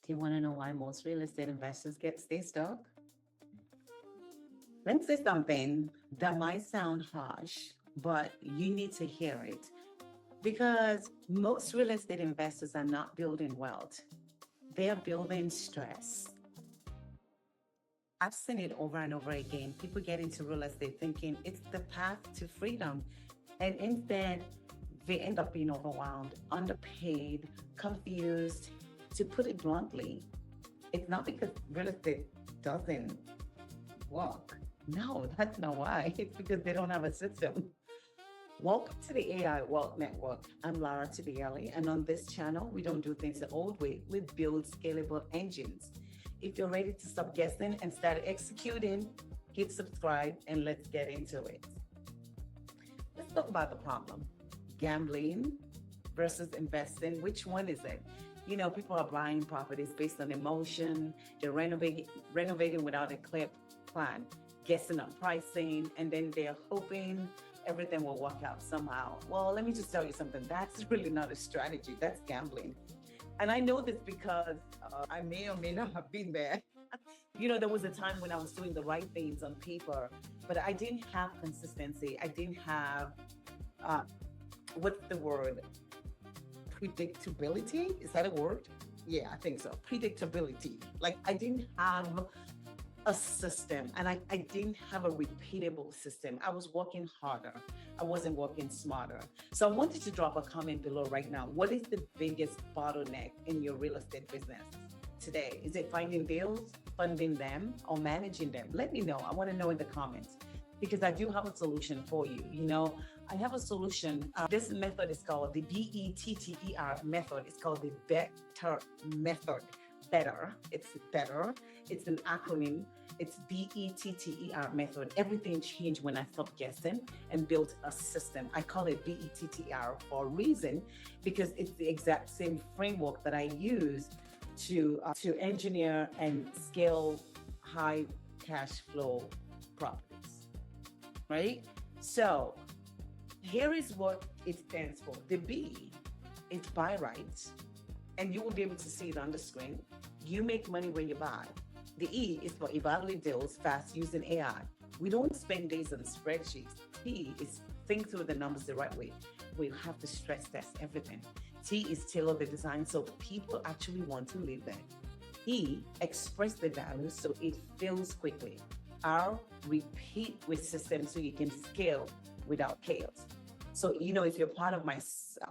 Do you want to know why most real estate investors stay stuck? Let me say something that might sound harsh, but you need to hear it because most real estate investors are not building wealth. They are building stress. I've seen it over and over again. People get into real estate thinking it's the path to freedom. And instead, they end up being overwhelmed, underpaid, confused. To put it bluntly, it's not because real estate doesn't work. No, that's not why. It's because they don't have a system. Welcome to the AI Wealth Network. I'm Lara Tugbiyele, and on this channel, we don't do things the old way. We build scalable engines. If you're ready to stop guessing and start executing, hit subscribe and let's get into it. Let's talk about the problem. Gambling versus investing. Which one is it? You know, people are buying properties based on emotion. They're renovating without a clear plan, guessing on pricing, and then they're hoping everything will work out somehow. Well, let me just tell you something. That's really not a strategy. That's gambling. And I know this because I may or may not have been there. You know, there was a time when I was doing the right things on paper, but I didn't have consistency. I didn't have, what's the word? Predictability? Is that a word? Yeah, I think so. Predictability. Like I didn't have a system and I didn't have a repeatable system. I was working harder. I wasn't working smarter. So I wanted to drop a comment below right now. What is the biggest bottleneck in your real estate business today? Is it finding deals, funding them, or managing them? Let me know. I want to know in the comments because I do have a solution for you. You know, I have a solution. This method is called the BETTER method. It's called the BETTER method. Better. It's better. It's an acronym. It's BETTER method. Everything changed when I stopped guessing and built a system. I call it BETTER for a reason because it's the exact same framework that I use to engineer and scale high cash flow properties. Right? So here is what it stands for. The B is buy right, and you will be able to see it on the screen. You make money when you buy. The E is for evaluate deals fast using AI. We don't spend days on spreadsheets. T is think through the numbers the right way. We have to stress test everything. T is tailor the design so people actually want to live there. E, express the value so it fills quickly. R, repeat with systems so you can scale without chaos. So, you know, if you're part of my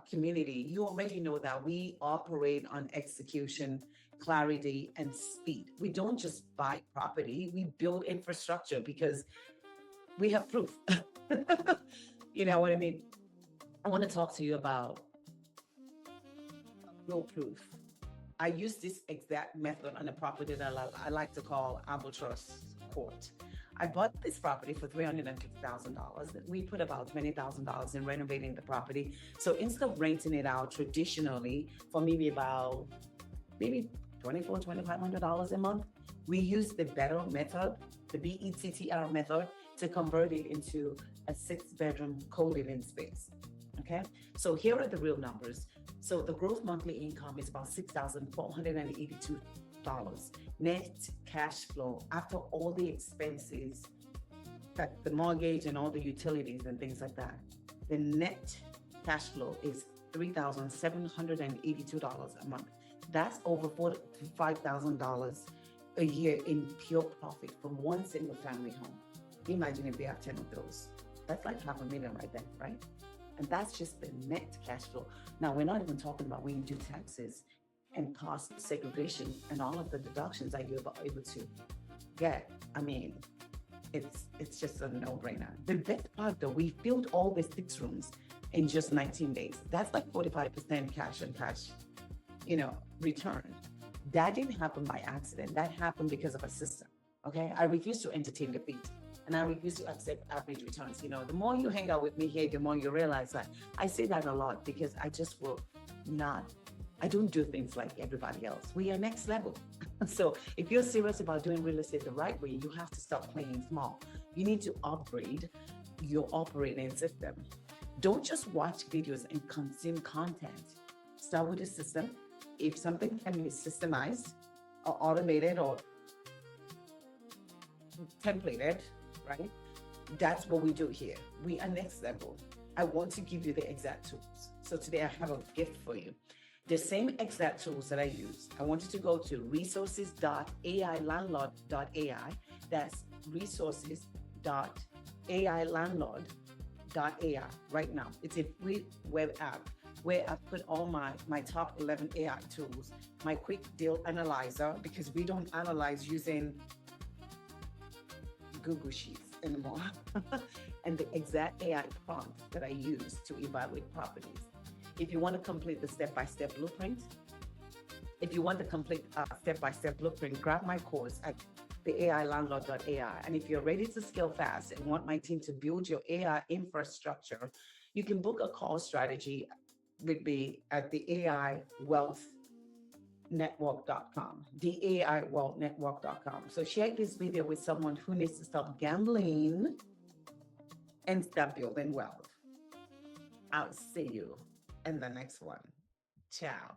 community, you already know that we operate on execution, clarity, and speed. We don't just buy property, we build infrastructure because we have proof. You know what I mean? I want to talk to you about real proof. I use this exact method on a property that I like to call Albatross Court. I bought this property for $350,000. We put about $20,000 in renovating the property. So instead of renting it out traditionally for maybe $2,400-$2,500 a month, we use the better method, the BETTER method, to convert it into a 6-bedroom co-living space. Okay, so here are the real numbers. So the gross monthly income is about $6,482. Net cash flow after all the expenses, like the mortgage and all the utilities and things like that. The net cash flow is $3,782 a month. That's over $45,000 a year in pure profit from one single family home. Imagine if they have 10 of those. That's like $500,000 right there, right? And that's just the net cash flow. Now, we're not even talking about when you do taxes and cost segregation and all of the deductions that you're able to get. I mean, it's just a no-brainer. The best part though, we built all the 6 rooms in just 19 days. That's like 45% cash on cash, you know, return. That didn't happen by accident. That happened because of a system. Okay. I refuse to entertain defeat and I refuse to accept average returns. You know, the more you hang out with me here, the more you realize that. I say that a lot because I just will not. I don't do things like everybody else. We are next level. So if you're serious about doing real estate the right way, you have to stop playing small. You need to upgrade your operating system. Don't just watch videos and consume content. Start with a system, if something can be systemized or automated or templated, right? That's what we do here. We are next level. I want to give you the exact tools. So today I have a gift for you. The same exact tools that I use. I want you to go to resources.ailandlord.ai. That's resources.ailandlord.ai right now. It's a free web app where I put all my top 11 AI tools, my quick deal analyzer, because we don't analyze using Google Sheets anymore, and the exact AI prompt that I use to evaluate properties. If you want to complete the step-by-step blueprint, if you want to complete a step-by-step blueprint, grab my course at theailandlord.ai. And if you're ready to scale fast and want my team to build your AI infrastructure, you can book a call strategy with me at the AI Wealth network.com, the network.com. So share this video with someone who needs to stop gambling and start building wealth. I'll see you in the next one. Ciao.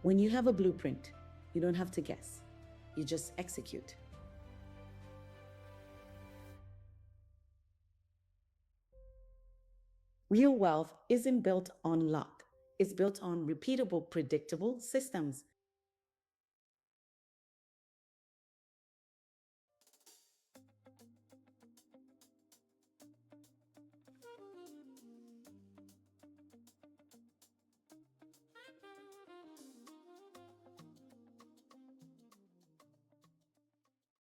When you have a blueprint, you don't have to guess. You just execute. Real wealth isn't built on luck. It's built on repeatable, predictable systems.